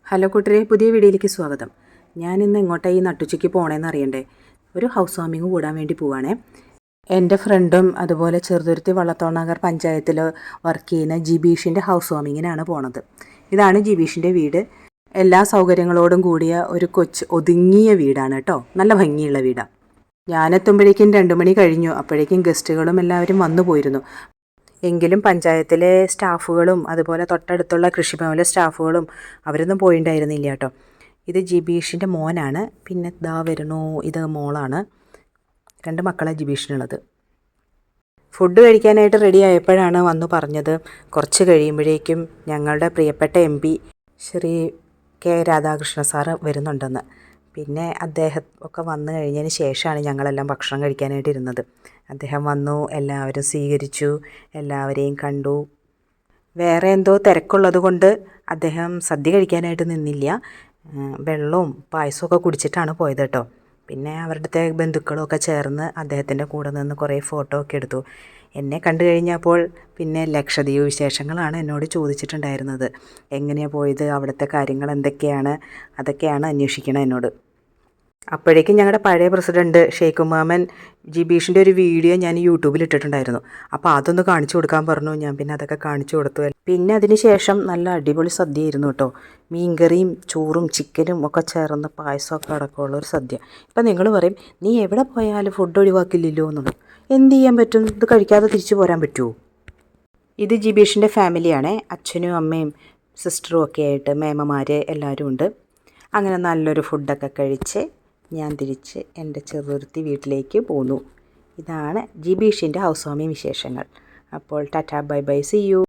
Hello കൂട്ടരെ, പുതിയ വീഡിയോയിലേക്ക് സ്വാഗതം. ഞാനിന്ന് എങ്ങോട്ടാണ് ഈ നട്ടുച്ചയ്ക്ക് പോകണമെന്ന് അറിയണ്ടേ? ഒരു ഹൗസ് വാമിങ് കൂടാൻ വേണ്ടി പോവാണേ. എൻ്റെ ഫ്രണ്ടും അതുപോലെ ചെറുതുരുത്തി വള്ളത്തോൾ പഞ്ചായത്തിൽ വർക്ക് ചെയ്യുന്ന ജിബീഷിൻ്റെ ഹൗസ് വാമിങ്ങിനാണ് പോണത്. ഇതാണ് ജിബീഷിൻ്റെ വീട്. എല്ലാ സൗകര്യങ്ങളോടും കൂടിയ ഒരു ഒതുങ്ങിയ വീടാണ് കേട്ടോ. നല്ല ഭംഗിയുള്ള വീടാണ്. ഞാനെത്തുമ്പോഴേക്കും 2 മണി കഴിഞ്ഞു. അപ്പോഴേക്കും ഗസ്റ്റുകളും എല്ലാവരും വന്നു പോയിരുന്നു. എങ്കിലും പഞ്ചായത്തിലെ സ്റ്റാഫുകളും അതുപോലെ തൊട്ടടുത്തുള്ള കൃഷിഭവനിലെ സ്റ്റാഫുകളും അവരൊന്നും പോയിട്ടുണ്ടായിരുന്നില്ല കേട്ടോ. ഇത് ജിബീഷിൻ്റെ മോനാണ്. പിന്നെ ഇതാ വരണു, ഇത് മോളാണ്. 2 മക്കളാണ് ജിബീഷിനുള്ളത്. ഫുഡ് കഴിക്കാനായിട്ട് റെഡി ആയപ്പോഴാണ് വന്നു പറഞ്ഞത് കുറച്ച് കഴിയുമ്പോഴേക്കും ഞങ്ങളുടെ പ്രിയപ്പെട്ട MP Shri K Radhakrishna sir വരുന്നുണ്ടെന്ന്. പിന്നെ അദ്ദേഹം ഒക്കെ വന്നു കഴിഞ്ഞതിന് ശേഷമാണ് ഞങ്ങളെല്ലാം ഭക്ഷണം കഴിക്കാനായിട്ട് ഇരുന്നത്. അദ്ദേഹം വന്നു, എല്ലാവരും സ്വീകരിച്ചു, എല്ലാവരെയും കണ്ടു. വേറെ എന്തോ തിരക്കുള്ളത് കൊണ്ട് അദ്ദേഹം സദ്യ കഴിക്കാനായിട്ട് നിന്നില്ല. വെള്ളവും പായസമൊക്കെ കുടിച്ചിട്ടാണ് പോയത് കേട്ടോ. പിന്നെ അവരുടെ ബന്ധുക്കളൊക്കെ ചേർന്ന് അദ്ദേഹത്തിൻ്റെ കൂടെ നിന്ന് കുറേ ഫോട്ടോ ഒക്കെ എടുത്തു. എന്നെ കണ്ടു കഴിഞ്ഞപ്പോൾ പിന്നെ ലക്ഷദ്വീപ് വിശേഷങ്ങളാണ് എന്നോട് ചോദിച്ചിട്ടുണ്ടായിരുന്നത്. എങ്ങനെയാണ് പോയത്, അവിടുത്തെ കാര്യങ്ങൾ എന്തൊക്കെയാണ്, അതൊക്കെയാണ് അന്വേഷിക്കണം എന്നോട്. അപ്പോഴേക്കും ഞങ്ങളുടെ പഴയ പ്രസിഡൻറ്റ് ഷെയ്ഖ് മാമൻ ജിബീഷിൻ്റെ ഒരു വീഡിയോ ഞാൻ യൂട്യൂബിൽ ഇട്ടിട്ടുണ്ടായിരുന്നു. അപ്പോൾ അതൊന്ന് കാണിച്ചു കൊടുക്കാൻ പറഞ്ഞു. ഞാൻ പിന്നെ അതൊക്കെ കാണിച്ചു കൊടുത്തു. പിന്നെ അതിന് ശേഷം നല്ല അടിപൊളി സദ്യയായിരുന്നു കേട്ടോ. മീൻകറിയും ചോറും ചിക്കനും ഒക്കെ ചേർന്ന് പായസമൊക്കെ അടക്കമുള്ള ഒരു സദ്യ. ഇപ്പം നിങ്ങൾ പറയും, നീ എവിടെ പോയാലും ഫുഡ് ഒഴിവാക്കില്ലല്ലോ എന്നുള്ളത്. എന്ത് ചെയ്യാൻ പറ്റും? ഇത് കഴിക്കാതെ തിരിച്ചു പോരാൻ പറ്റുമോ? ഇത് ജിബീഷിൻ്റെ ഫാമിലിയാണേ. അച്ഛനും അമ്മയും സിസ്റ്ററും ഒക്കെ ആയിട്ട് മേമ്മമാർ എല്ലാവരും ഉണ്ട്. അങ്ങനെ നല്ലൊരു ഫുഡൊക്കെ കഴിച്ച് ഞാൻ തിരിച്ച് എൻ്റെ ചെറുതുരുത്തി വീട്ടിലേക്ക് പോന്നു. ഇതാണ് ജിബീഷിൻ്റെ ഹൗസ് വാമിങ് വിശേഷങ്ങൾ. അപ്പോൾ tata bye bye, see U.